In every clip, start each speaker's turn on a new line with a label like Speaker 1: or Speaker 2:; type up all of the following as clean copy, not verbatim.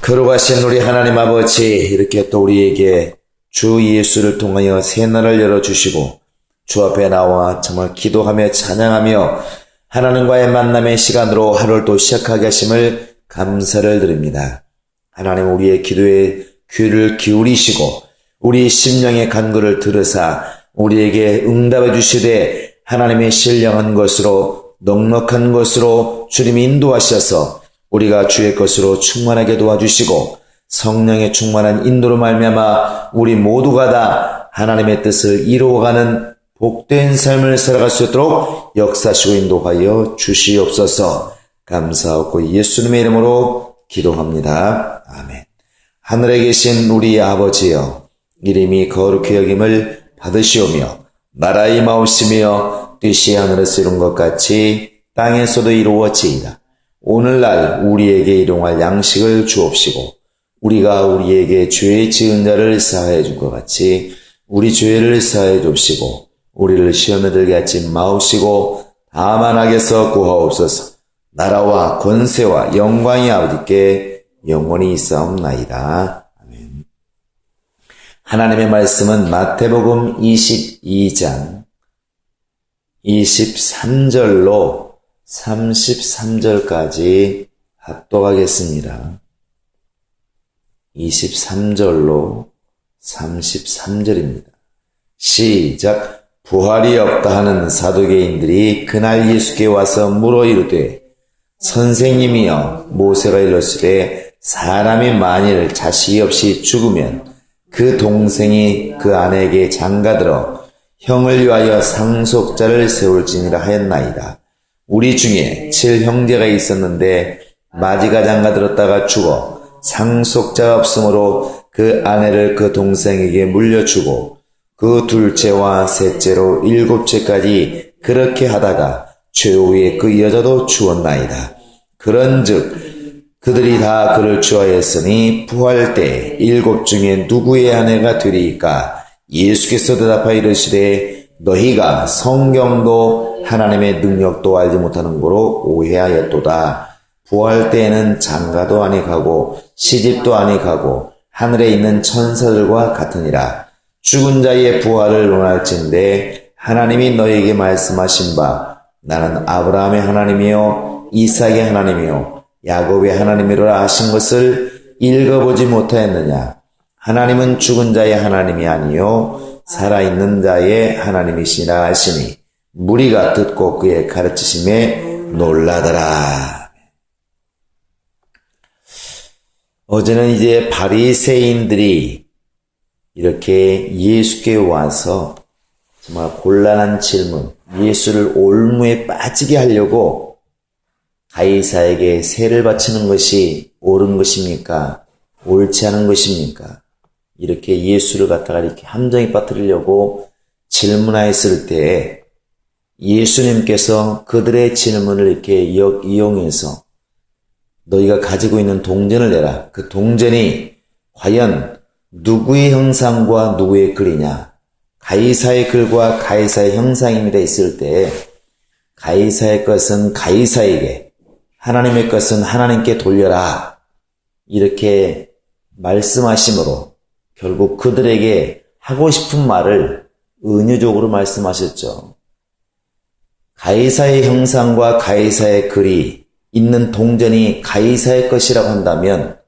Speaker 1: 거룩하신 우리 하나님 아버지, 이렇게 또 우리에게 주 예수를 통하여 새날을 열어주시고 주 앞에 나와 정말 기도하며 찬양하며 하나님과의 만남의 시간으로 하루를 또 시작하게 하심을 감사를 드립니다. 하나님, 우리의 기도에 귀를 기울이시고 우리 심령의 간구를 들으사 우리에게 응답해 주시되 하나님의 신령한 것으로 넉넉한 것으로 주님이 인도하셔서 우리가 주의 것으로 충만하게 도와주시고 성령의 충만한 인도로 말미암아 우리 모두가 다 하나님의 뜻을 이루어가는 복된 삶을 살아갈 수 있도록 역사하시고 인도하여 주시옵소서. 감사하고 예수님의 이름으로 기도합니다. 아멘. 하늘에 계신 우리 아버지여, 이름이 거룩히 여김을 받으시오며 나라의 마옵시며 뜻이 하늘에서 이룬 것 같이 땅에서도 이루어지이다. 오늘날 우리에게 일용할 양식을 주옵시고 우리가 우리에게 죄 지은 자를 사하여 준 것 같이 우리 죄를 사하여 줍시고 우리를 시험에 들게 하지 마옵시고 다만 악에서 구하옵소서. 나라와 권세와 영광이 아버지께 영원히 있사옵나이다. 아멘. 하나님의 말씀은 마태복음 22장 23절로 33절까지 합독하겠습니다. 23절로 33절입니다. 시작. 부활이 없다 하는 사두개인들이 그날 예수께 와서 물어 이르되, 선생님이여, 모세가 일렀으되 사람이 만일 자식이 없이 죽으면 그 동생이 그 아내에게 장가들어 형을 위하여 상속자를 세울지니라 하였나이다. 우리 중에 7형제가 있었는데 마지가 장가들었다가 죽어 상속자가 없으므로 그 아내를 그 동생에게 물려주고 그 둘째와 셋째로 7채까지 그렇게 하다가 최후에 그 여자도 죽었나이다. 그런즉 그들이 다 그를 좋아했으니 부활 때 7 중에 누구의 아내가 되리이까? 예수께서 대답하여 이르시되 너희가 성경도 하나님의 능력도 알지 못하는 거로 오해하였도다. 부활 때에는 장가도 아니가고 시집도 아니가고 하늘에 있는 천사들과 같으니라. 죽은 자의 부활을 논할진대 하나님이 너희에게 말씀하신 바 나는 아브라함의 하나님이요 이삭의 하나님이요 야곱의 하나님이로라 하신 것을 읽어보지 못하였느냐? 하나님은 죽은 자의 하나님이 아니요 살아있는 자의 하나님이시라 하시니 무리가 듣고 그의 가르치심에 놀라더라. 어제는 이제 바리새인들이 이렇게 예수께 와서 정말 곤란한 질문, 예수를 올무에 빠지게 하려고 가이사에게 세를 바치는 것이 옳은 것입니까? 옳지 않은 것입니까? 이렇게 예수를 갖다가 이렇게 함정에 빠뜨리려고 질문하였을 때 예수님께서 그들의 질문을 이렇게 이용해서 너희가 가지고 있는 동전을 내라. 그 동전이 과연 누구의 형상과 누구의 글이냐? 가이사의 글과 가이사의 형상입니다 했을 때 가이사의 것은 가이사에게, 하나님의 것은 하나님께 돌려라. 이렇게 말씀하심으로 결국 그들에게 하고 싶은 말을 은유적으로 말씀하셨죠. 가이사의 형상과 가이사의 글이 있는 동전이 가이사의 것이라고 한다면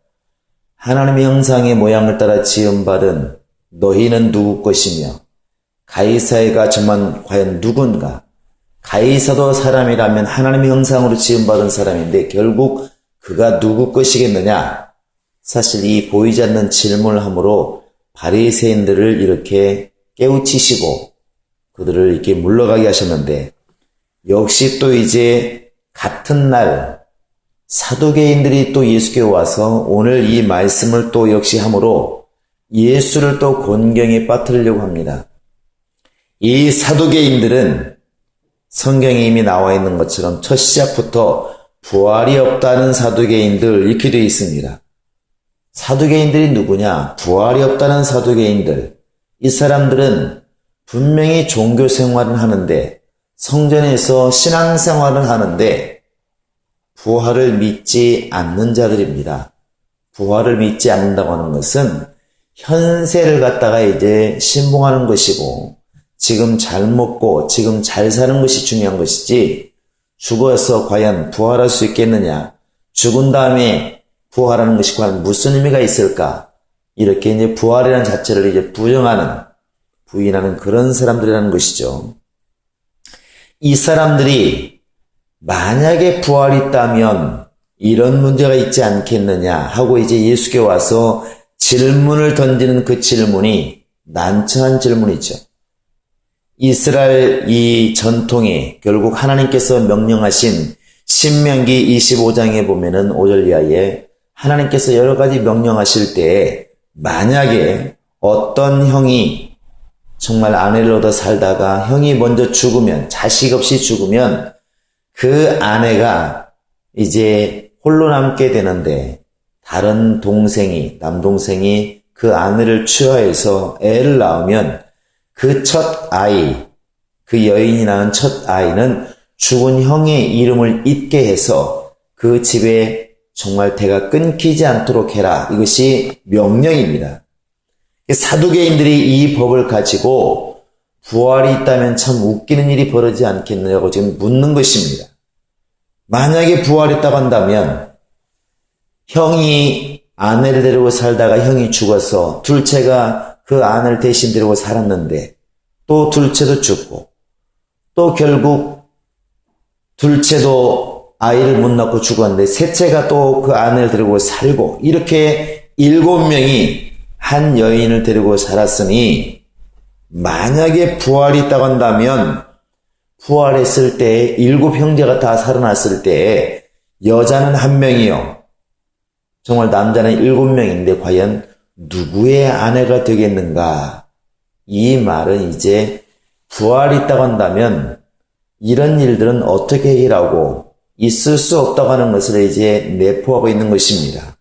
Speaker 1: 하나님의 형상의 모양을 따라 지음받은 너희는 누구 것이며 가이사가 정말 과연 누군가? 가이사도 사람이라면 하나님의 형상으로 지음받은 사람인데 결국 그가 누구 것이겠느냐? 사실 이 보이지 않는 질문을 함으로 바리새인들을 이렇게 깨우치시고 그들을 이렇게 물러가게 하셨는데 역시 또 이제 같은 날 사두개인들이 또 예수께 와서 오늘 이 말씀을 또 역시 함으로 예수를 또 곤경에 빠뜨리려고 합니다. 이 사두개인들은 성경에 이미 나와 있는 것처럼 첫 시작부터 부활이 없다는 사두개인들 이렇게 되어 있습니다. 사두개인들이 누구냐? 부활이 없다는 사두개인들. 이 사람들은 분명히 종교 생활은 하는데 성전에서 신앙생활은 하는데 부활을 믿지 않는 자들입니다. 부활을 믿지 않는다고 하는 것은 현세를 갖다가 이제 신봉하는 것이고, 지금 잘 먹고 지금 잘 사는 것이 중요한 것이지, 죽어서 과연 부활할 수 있겠느냐, 죽은 다음에 부활하는 것이 과연 무슨 의미가 있을까, 이렇게 이제 부활이라는 자체를 이제 부인하는 그런 사람들이라는 것이죠. 이 사람들이 만약에 부활이 있다면 이런 문제가 있지 않겠느냐 하고 이제 예수께 와서 질문을 던지는 그 질문이 난처한 질문이죠. 이스라엘 이 전통이 결국 하나님께서 명령하신 신명기 25장에 보면은 5절 이하에 하나님께서 여러 가지 명령하실 때에 만약에 어떤 형이 정말 아내를 얻어 살다가 형이 먼저 죽으면, 자식 없이 죽으면 그 아내가 이제 홀로 남게 되는데, 다른 동생이, 남동생이 그 아내를 취하해서 애를 낳으면 그 첫 아이, 그 여인이 낳은 첫 아이는 죽은 형의 이름을 잊게 해서 그 집에 정말 대가 끊기지 않도록 해라. 이것이 명령입니다. 사두개인들이 이 법을 가지고 부활이 있다면 참 웃기는 일이 벌어지지 않겠느냐고 지금 묻는 것입니다. 만약에 부활이 있다고 한다면 형이 아내를 데리고 살다가 형이 죽어서 둘째가 그 아내를 대신 데리고 살았는데 또 둘째도 죽고 또 결국 둘째도 아이를 못 낳고 죽었는데 셋째가 또 그 아내를 데리고 살고, 이렇게 7명이 한 여인을 데리고 살았으니 만약에 부활이 있다고 한다면 부활했을 때 7형제가 다 살아났을 때 여자는 1명이요, 정말 남자는 7명인데 과연 누구의 아내가 되겠는가? 이 말은 이제 부활이 있다고 한다면 이런 일들은 어떻게 일하고 있을 수 없다고 하는 것을 이제 내포하고 있는 것입니다.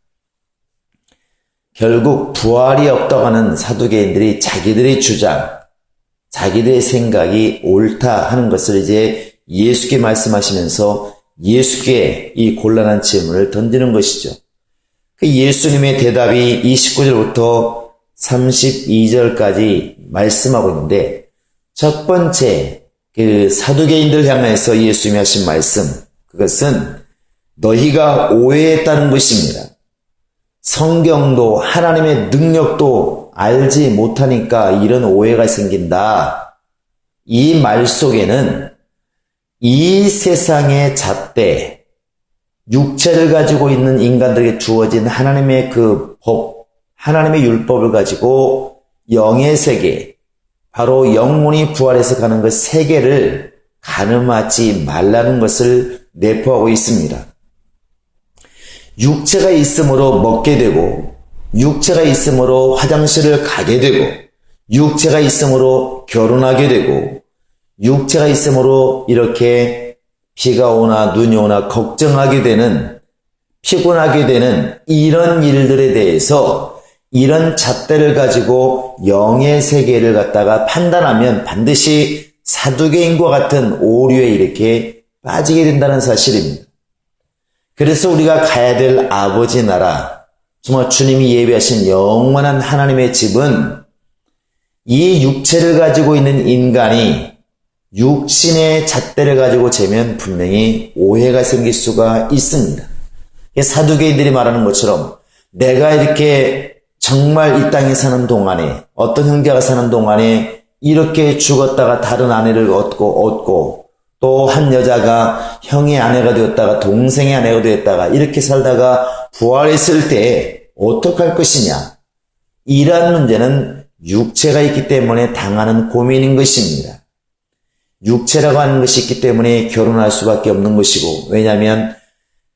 Speaker 1: 결국 부활이 없다고 하는 사두개인들이 자기들의 주장, 자기들의 생각이 옳다 하는 것을 이제 예수께 말씀하시면서 예수께 이 곤란한 질문을 던지는 것이죠. 그 예수님의 대답이 29절부터 32절까지 말씀하고 있는데, 첫 번째 그 사두개인들 향해서 예수님이 하신 말씀, 그것은 너희가 오해했다는 것입니다. 성경도 하나님의 능력도 알지 못하니까 이런 오해가 생긴다. 이 말 속에는 이 세상의 잣대, 육체를 가지고 있는 인간들에게 주어진 하나님의 그 법, 하나님의 율법을 가지고 영의 세계, 바로 영혼이 부활해서 가는 그 세계를 가늠하지 말라는 것을 내포하고 있습니다. 육체가 있으므로 먹게 되고, 육체가 있으므로 화장실을 가게 되고, 육체가 있으므로 결혼하게 되고, 육체가 있으므로 이렇게 비가 오나 눈이 오나 걱정하게 되는, 피곤하게 되는 이런 일들에 대해서 이런 잣대를 가지고 영의 세계를 갖다가 판단하면 반드시 사두개인과 같은 오류에 이렇게 빠지게 된다는 사실입니다. 그래서 우리가 가야 될 아버지 나라, 정말 주님이 예비하신 영원한 하나님의 집은 이 육체를 가지고 있는 인간이 육신의 잣대를 가지고 재면 분명히 오해가 생길 수가 있습니다. 사두개인들이 말하는 것처럼 내가 이렇게 정말 이 땅에 사는 동안에, 어떤 형제가 사는 동안에 이렇게 죽었다가 다른 아내를 얻고 또 한 여자가 형의 아내가 되었다가 동생의 아내가 되었다가 이렇게 살다가 부활했을 때 어떡할 것이냐, 이러한 문제는 육체가 있기 때문에 당하는 고민인 것입니다. 육체라고 하는 것이 있기 때문에 결혼할 수밖에 없는 것이고, 왜냐하면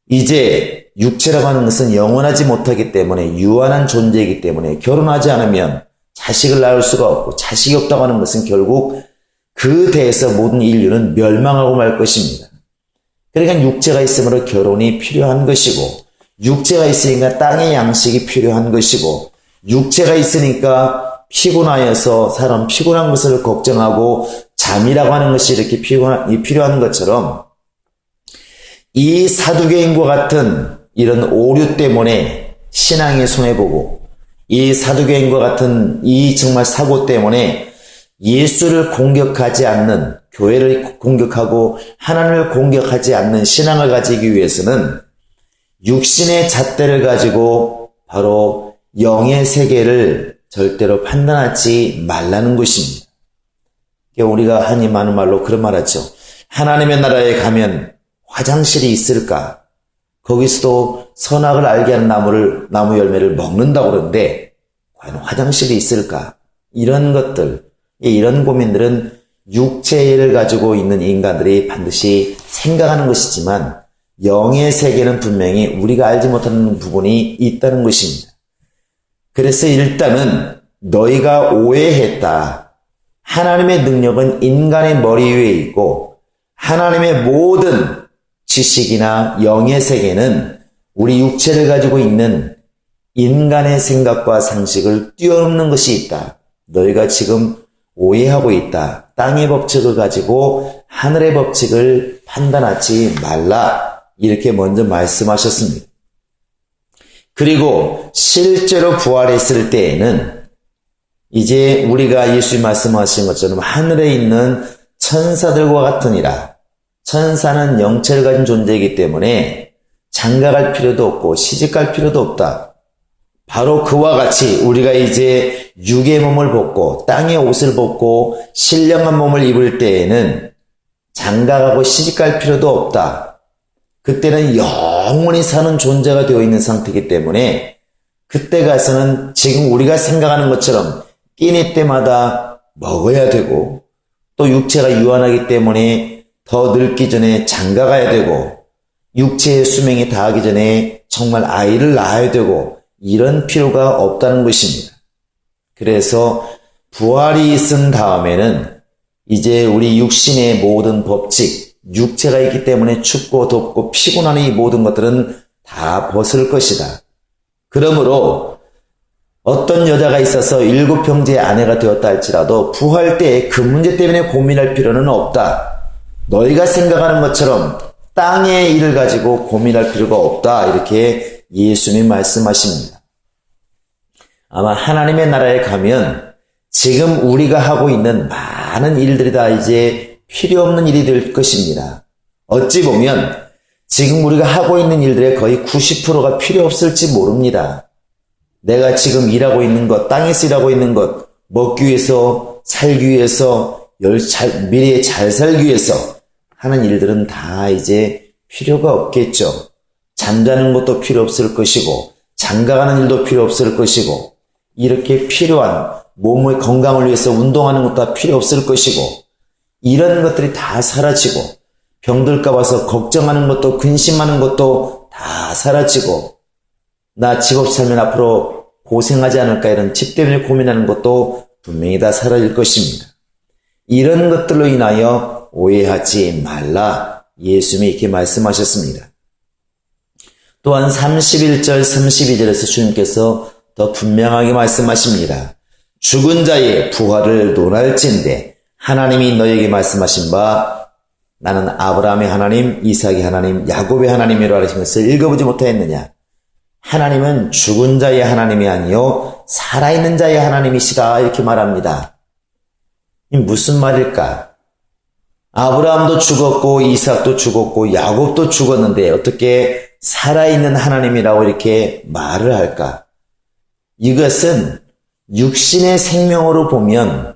Speaker 1: 이제 육체라고 하는 것은 영원하지 못하기 때문에 유한한 존재이기 때문에 결혼하지 않으면 자식을 낳을 수가 없고, 자식이 없다고 하는 것은 결국 그 대해서 모든 인류는 멸망하고 말 것입니다. 그러니까 육체가 있으므로 결혼이 필요한 것이고, 육체가 있으니까 땅의 양식이 필요한 것이고, 육체가 있으니까 피곤하여서 사람 피곤한 것을 걱정하고 잠이라고 하는 것이 이렇게 필요한 것처럼 이 사두개인과 같은 이런 오류 때문에 신앙이 손해보고 이 사두개인과 같은 이 정말 사고 때문에 예수를 공격하지 않는, 교회를 공격하고 하나님을 공격하지 않는 신앙을 가지기 위해서는 육신의 잣대를 가지고 바로 영의 세계를 절대로 판단하지 말라는 것입니다. 우리가 흔히 많은 말로 그런 말 하죠. 하나님의 나라에 가면 화장실이 있을까? 거기서도 선악을 알게 하는 나무 열매를 먹는다고 그러는데 과연 화장실이 있을까? 이런 것들, 이런 고민들은 육체를 가지고 있는 인간들이 반드시 생각하는 것이지만 영의 세계는 분명히 우리가 알지 못하는 부분이 있다는 것입니다. 그래서 일단은 너희가 오해했다. 하나님의 능력은 인간의 머리 위에 있고 하나님의 모든 지식이나 영의 세계는 우리 육체를 가지고 있는 인간의 생각과 상식을 뛰어넘는 것이 있다. 너희가 지금 오해하고 있다. 땅의 법칙을 가지고 하늘의 법칙을 판단하지 말라. 이렇게 먼저 말씀하셨습니다. 그리고 실제로 부활했을 때에는 이제 우리가 예수님 말씀하신 것처럼 하늘에 있는 천사들과 같으니라. 천사는 영체를 가진 존재이기 때문에 장가갈 필요도 없고 시집갈 필요도 없다. 바로 그와 같이 우리가 이제 육의 몸을 벗고 땅의 옷을 벗고 신령한 몸을 입을 때에는 장가가고 시집갈 필요도 없다. 그때는 영원히 사는 존재가 되어 있는 상태이기 때문에 그때 가서는 지금 우리가 생각하는 것처럼 끼니 때마다 먹어야 되고 또 육체가 유한하기 때문에 더 늙기 전에 장가가야 되고 육체의 수명이 다하기 전에 정말 아이를 낳아야 되고 이런 필요가 없다는 것입니다. 그래서 부활이 있은 다음에는 이제 우리 육신의 모든 법칙, 육체가 있기 때문에 춥고 덥고 피곤한 이 모든 것들은 다 벗을 것이다. 그러므로 어떤 여자가 있어서 7형제의 아내가 되었다 할지라도 부활 때 그 문제 때문에 고민할 필요는 없다. 너희가 생각하는 것처럼 땅의 일을 가지고 고민할 필요가 없다. 이렇게 예수님이 말씀하십니다. 아마 하나님의 나라에 가면 지금 우리가 하고 있는 많은 일들이 다 이제 필요 없는 일이 될 것입니다. 어찌 보면 지금 우리가 하고 있는 일들의 거의 90%가 필요 없을지 모릅니다. 내가 지금 일하고 있는 것, 땅에서 일하고 있는 것, 먹기 위해서, 살기 위해서, 미래에 잘 살기 위해서 하는 일들은 다 이제 필요가 없겠죠. 잠자는 것도 필요 없을 것이고, 장가가는 일도 필요 없을 것이고, 이렇게 필요한 몸의 건강을 위해서 운동하는 것도 다 필요 없을 것이고, 이런 것들이 다 사라지고, 병들까 봐서 걱정하는 것도 근심하는 것도 다 사라지고, 나 집 없이 살면 앞으로 고생하지 않을까 이런 집 때문에 고민하는 것도 분명히 다 사라질 것입니다. 이런 것들로 인하여 오해하지 말라. 예수님이 이렇게 말씀하셨습니다. 또한 31절, 32절에서 주님께서 더 분명하게 말씀하십니다. 죽은 자의 부활을 논할진대 하나님이 너에게 말씀하신 바 나는 아브라함의 하나님, 이삭의 하나님, 야곱의 하나님이라 하신 것을 읽어보지 못하였느냐. 하나님은 죽은 자의 하나님이 아니요 살아있는 자의 하나님이시다 이렇게 말합니다. 이 무슨 말일까? 아브라함도 죽었고 이삭도 죽었고 야곱도 죽었는데 어떻게 살아있는 하나님이라고 이렇게 말을 할까? 이것은 육신의 생명으로 보면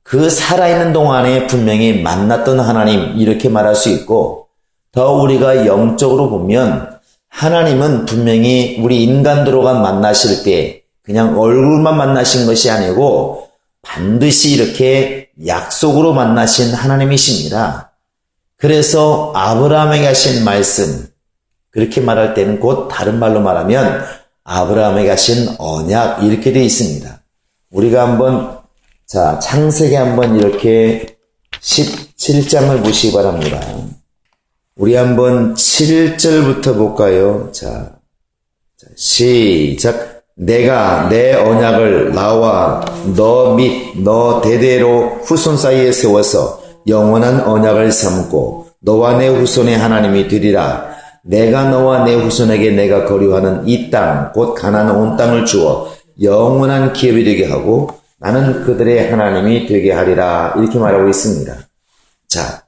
Speaker 1: 그 살아있는 동안에 분명히 만났던 하나님 이렇게 말할 수 있고 더 우리가 영적으로 보면 하나님은 분명히 우리 인간들과 만나실 때 그냥 얼굴만 만나신 것이 아니고 반드시 이렇게 약속으로 만나신 하나님이십니다. 그래서 아브라함에게 하신 말씀 그렇게 말할 때는 곧 다른 말로 말하면 아브라함에게 하신 언약 이렇게 되어 있습니다. 우리가 한번 창세기 한번 이렇게 17장을 보시기 바랍니다. 우리 한번 7절부터 볼까요? 시작. 내가 내 언약을 나와 너 및 너 대대로 후손 사이에 세워서 영원한 언약을 삼고 너와 내 후손의 하나님이 되리라. 내가 너와 내 후손에게 내가 거류하는 이 땅, 곧 가나안 온 땅을 주어 영원한 기업이 되게 하고 나는 그들의 하나님이 되게 하리라. 이렇게 말하고 있습니다. 자,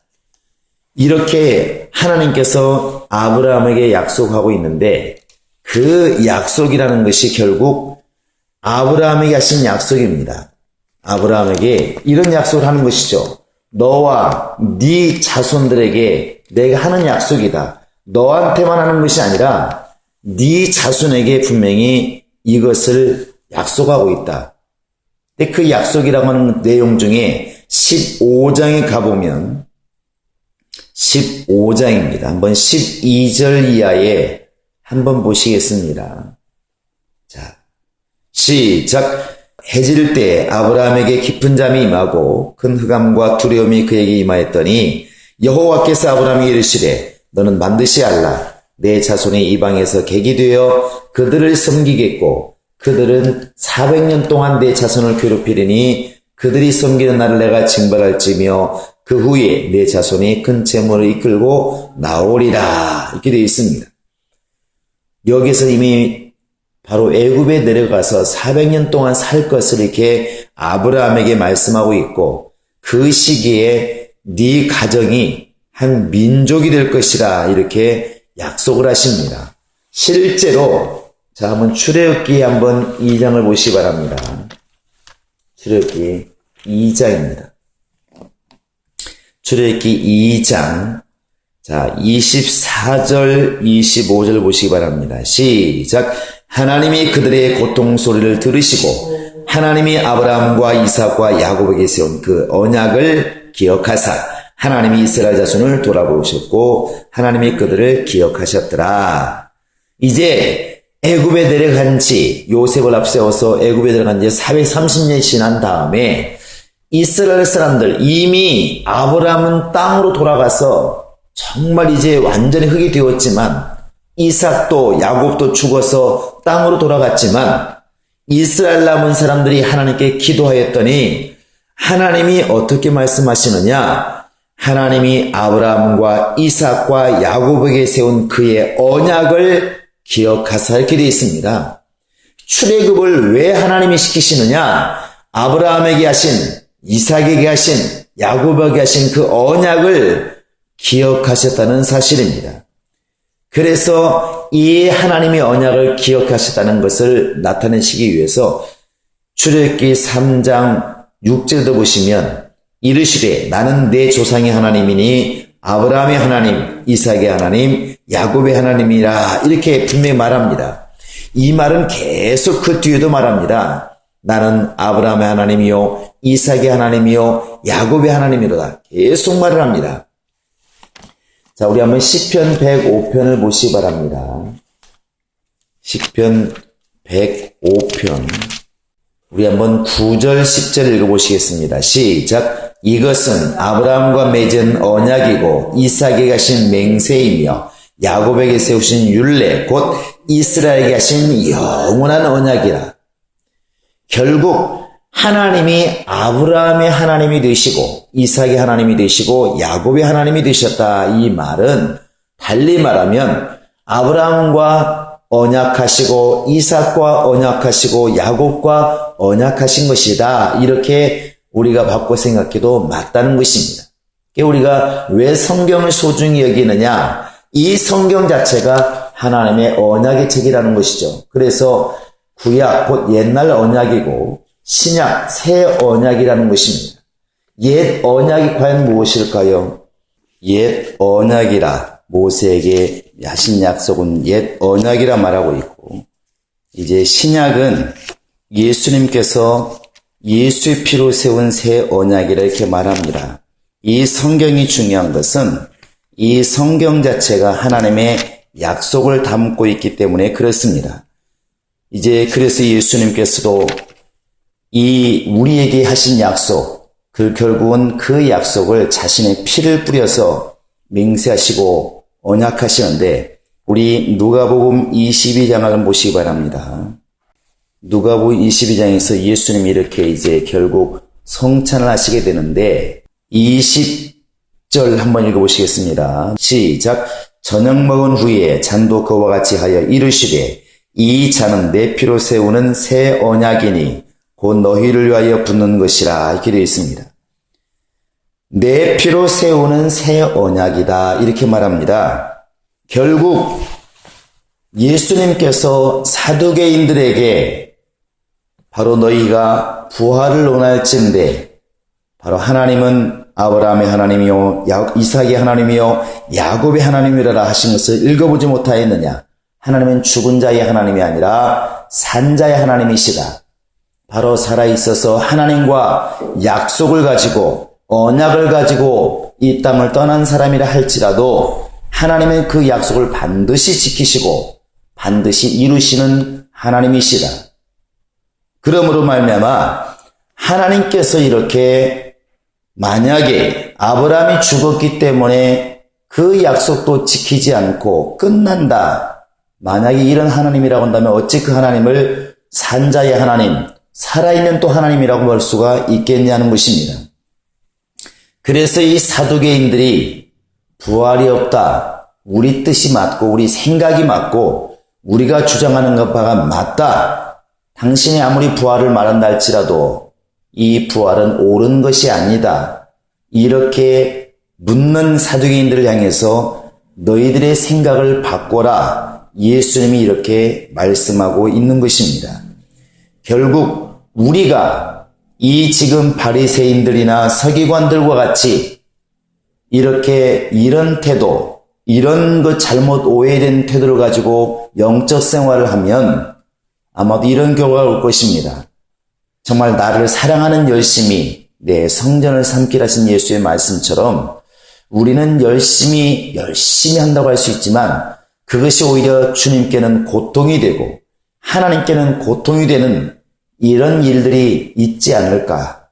Speaker 1: 이렇게 하나님께서 아브라함에게 약속하고 있는데 그 약속이라는 것이 결국 아브라함에게 하신 약속입니다. 아브라함에게 이런 약속을 하는 것이죠. 너와 네 자손들에게 내가 하는 약속이다. 너한테만 하는 것이 아니라 네 자손에게 분명히 이것을 약속하고 있다. 근데 그 약속이라고 하는 내용 중에 15장에 가보면 15장입니다. 한번 12절 이하에 한번 보시겠습니다. 자, 시작. 해질 때 아브라함에게 깊은 잠이 임하고 큰 흑암과 두려움이 그에게 임하였더니 여호와께서 아브라함에게 이르시되 너는 반드시 알라. 내 자손이 이방에서 객이 되어 그들을 섬기겠고 그들은 400년 동안 내 자손을 괴롭히리니 그들이 섬기는 날을 내가 징벌할지며 그 후에 내 자손이 큰 재물을 이끌고 나오리라. 이렇게 되어 있습니다. 여기서 이미 바로 애굽에 내려가서 400년 동안 살 것을 이렇게 아브라함에게 말씀하고 있고 그 시기에 네 가정이 한 민족이 될 것이라 이렇게 약속을 하십니다. 실제로 자 한번 출애굽기 한번 2장을 보시기 바랍니다. 출애굽기 2장입니다. 출애굽기 2장 자 24절 25절 보시기 바랍니다. 시작. 하나님이 그들의 고통 소리를 들으시고 하나님이 아브라함과 이삭과 야곱에게 세운 그 언약을 기억하사 하나님이 이스라엘 자손을 돌아보셨고 하나님이 그들을 기억하셨더라. 이제 애굽에 내려간 지 요셉을 앞세워서 애굽에 들어간 지 430년이 지난 다음에 이스라엘 사람들 이미 아브라함은 땅으로 돌아가서 정말 이제 완전히 흙이 되었지만 이삭도 야곱도 죽어서 땅으로 돌아갔지만 이스라엘 남은 사람들이 하나님께 기도하였더니 하나님이 어떻게 말씀하시느냐? 하나님이 아브라함과 이삭과 야곱에게 세운 그의 언약을 기억하사 이렇게 되어 있습니다. 출애굽을 왜 하나님이 시키시느냐? 아브라함에게 하신, 이삭에게 하신, 야곱에게 하신 그 언약을 기억하셨다는 사실입니다. 그래서 이 하나님의 언약을 기억하셨다는 것을 나타내시기 위해서 출애굽기 3장 6절도 보시면 이르시되 나는 내 조상의 하나님이니 아브라함의 하나님, 이삭의 하나님, 야곱의 하나님이라 이렇게 분명히 말합니다. 이 말은 계속 그 뒤에도 말합니다. 나는 아브라함의 하나님이요 이삭의 하나님이요 야곱의 하나님이로다. 계속 말을 합니다. 자, 우리 한번 시편 105편을 보시기 바랍니다. 시편 105편. 우리 한번 9절, 10절 읽어보시겠습니다. 시작. 이것은 아브라함과 맺은 언약이고 이삭에게 하신 맹세이며 야곱에게 세우신 율례 곧 이스라엘에게 하신 영원한 언약이라. 결국 하나님이 아브라함의 하나님이 되시고 이삭의 하나님이 되시고 야곱의 하나님이 되셨다. 이 말은 달리 말하면 아브라함과 언약하시고 이삭과 언약하시고 야곱과 언약하신 것이다. 이렇게 우리가 바꿔 생각해도 맞다는 것입니다. 우리가 왜 성경을 소중히 여기느냐? 이 성경 자체가 하나님의 언약의 책이라는 것이죠. 그래서 구약 곧 옛날 언약이고 신약 새 언약이라는 것입니다. 옛 언약이 과연 무엇일까요? 옛 언약이라 모세에게 하신 약속은 옛 언약이라 말하고 있고 이제 신약은 예수님께서 예수의 피로 세운 새 언약이라 이렇게 말합니다. 이 성경이 중요한 것은 이 성경 자체가 하나님의 약속을 담고 있기 때문에 그렇습니다. 이제 그래서 예수님께서도 이 우리에게 하신 약속, 결국은 그 약속을 자신의 피를 뿌려서 맹세하시고 언약하시는데 우리 누가복음 22장을 한번 보시기 바랍니다. 누가복음 22장에서 예수님이 이렇게 이제 결국 성찬을 하시게 되는데 20절 한번 읽어보시겠습니다. 시작. 저녁 먹은 후에 잔도 그와 같이 하여 이르시되 이 잔은 내 피로 세우는 새 언약이니 곧 너희를 위하여 붓는 것이라 이렇게 되어 있습니다. 내 피로 세우는 새 언약이다 이렇게 말합니다. 결국 예수님께서 사두개인들에게 바로 너희가 부활을 원할진대 바로 하나님은 아브라함의 하나님이요 이삭의 하나님이요 야곱의 하나님이라 하신 것을 읽어보지 못하였느냐. 하나님은 죽은 자의 하나님이 아니라 산 자의 하나님이시다. 바로 살아있어서 하나님과 약속을 가지고 언약을 가지고 이 땅을 떠난 사람이라 할지라도 하나님은 그 약속을 반드시 지키시고 반드시 이루시는 하나님이시다. 그러므로 말미암아 하나님께서 이렇게 만약에 아브라함이 죽었기 때문에 그 약속도 지키지 않고 끝난다. 만약에 이런 하나님이라고 한다면 어찌 그 하나님을 산자의 하나님, 살아있는 또 하나님이라고 볼 수가 있겠냐는 것입니다. 그래서 이 사두개인들이 부활이 없다. 우리 뜻이 맞고 우리 생각이 맞고 우리가 주장하는 것 바가 맞다. 당신이 아무리 부활을 말한다 할지라도 이 부활은 옳은 것이 아니다. 이렇게 묻는 사두개인들을 향해서 너희들의 생각을 바꿔라. 예수님이 이렇게 말씀하고 있는 것입니다. 결국 우리가 이 지금 바리새인들이나 서기관들과 같이 이렇게 이런 태도, 이런 것 잘못 오해된 태도를 가지고 영적 생활을 하면 아마도 이런 결과가 올 것입니다. 정말 나를 사랑하는 열심이 내 성전을 삼키라 하신 예수의 말씀처럼 우리는 열심히 한다고 할 수 있지만 그것이 오히려 주님께는 고통이 되고 하나님께는 고통이 되는 이런 일들이 있지 않을까.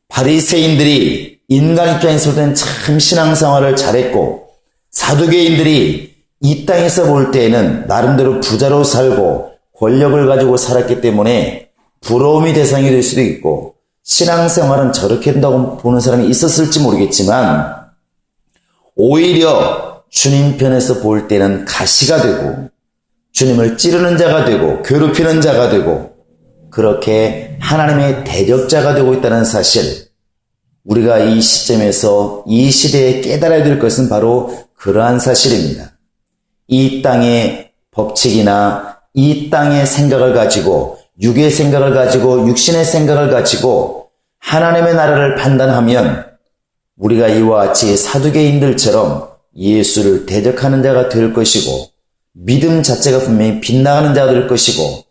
Speaker 1: 바리새인들이 인간 입장에서 볼 때는 참 신앙생활을 잘했고 사두개인들이 이 땅에서 볼 때에는 나름대로 부자로 살고 권력을 가지고 살았기 때문에 부러움이 대상이 될 수도 있고 신앙생활은 저렇게 한다고 보는 사람이 있었을지 모르겠지만 오히려 주님 편에서 볼 때는 가시가 되고 주님을 찌르는 자가 되고 괴롭히는 자가 되고 그렇게 하나님의 대적자가 되고 있다는 사실, 우리가 이 시점에서 이 시대에 깨달아야 될 것은 바로 그러한 사실입니다. 이 땅의 법칙이나 이 땅의 생각을 가지고 육의 생각을 가지고 육신의 생각을 가지고 하나님의 나라를 판단하면 우리가 이와 같이 사두개인들처럼 예수를 대적하는 자가 될 것이고 믿음 자체가 분명히 빗나가는 자가 될 것이고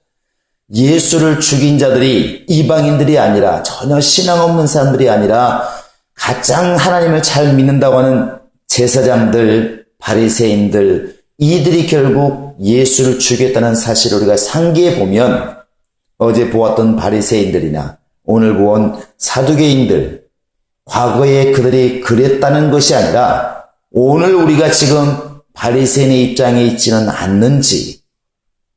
Speaker 1: 예수를 죽인 자들이 이방인들이 아니라 전혀 신앙 없는 사람들이 아니라 가장 하나님을 잘 믿는다고 하는 제사장들, 바리새인들, 이들이 결국 예수를 죽였다는 사실을 우리가 상기해 보면 어제 보았던 바리새인들이나 오늘 본 사두개인들, 과거에 그들이 그랬다는 것이 아니라 오늘 우리가 지금 바리새인의 입장에 있지는 않는지,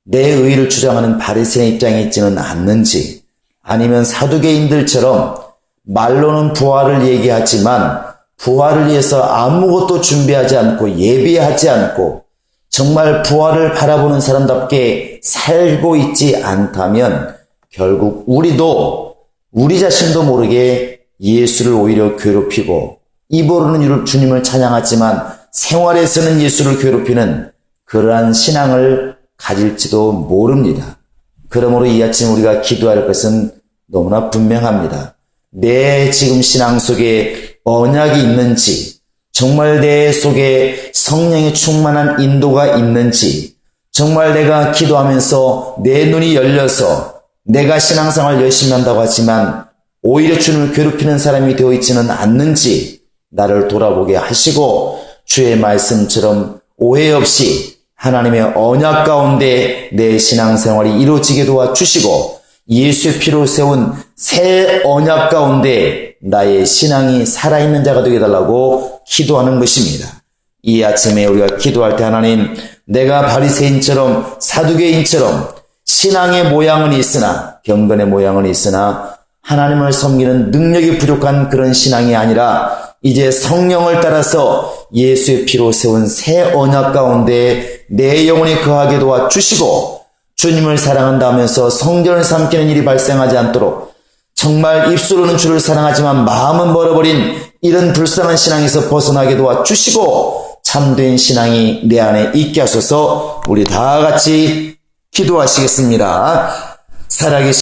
Speaker 1: 내 의를 주장하는 바리새인의 입장에 있지는 않는지, 아니면 사두개인들처럼 말로는 부활을 얘기하지만 부활을 위해서 아무것도 준비하지 않고 예비하지 않고 정말 부활을 바라보는 사람답게 살고 있지 않다면 결국 우리도 우리 자신도 모르게 예수를 오히려 괴롭히고 입으로는 주님을 찬양하지만 생활에서는 예수를 괴롭히는 그러한 신앙을 가질지도 모릅니다. 그러므로 이 아침 우리가 기도할 것은 너무나 분명합니다. 내 지금 신앙 속에 언약이 있는지, 정말 내 속에 성령의 충만한 인도가 있는지, 정말 내가 기도하면서 내 눈이 열려서 내가 신앙생활 열심히 한다고 하지만 오히려 주님을 괴롭히는 사람이 되어 있지는 않는지 나를 돌아보게 하시고 주의 말씀처럼 오해 없이 하나님의 언약 가운데 내 신앙생활이 이루어지게 도와주시고 예수의 피로 세운 새 언약 가운데 나의 신앙이 살아있는 자가 되게 해달라고 기도하는 것입니다. 이 아침에 우리가 기도할 때 하나님, 내가 바리새인처럼 사두개인처럼 신앙의 모양은 있으나 경건의 모양은 있으나 하나님을 섬기는 능력이 부족한 그런 신앙이 아니라 이제 성령을 따라서 예수의 피로 세운 새 언약 가운데 내 영혼이 거하게 도와주시고 주님을 사랑한다 하면서 성전을 삼키는 일이 발생하지 않도록 정말 입술로는 주를 사랑하지만 마음은 멀어버린 이런 불쌍한 신앙에서 벗어나게 도와주시고 참된 신앙이 내 안에 있게 하소서. 우리 다 같이 기도하시겠습니다. 살아계신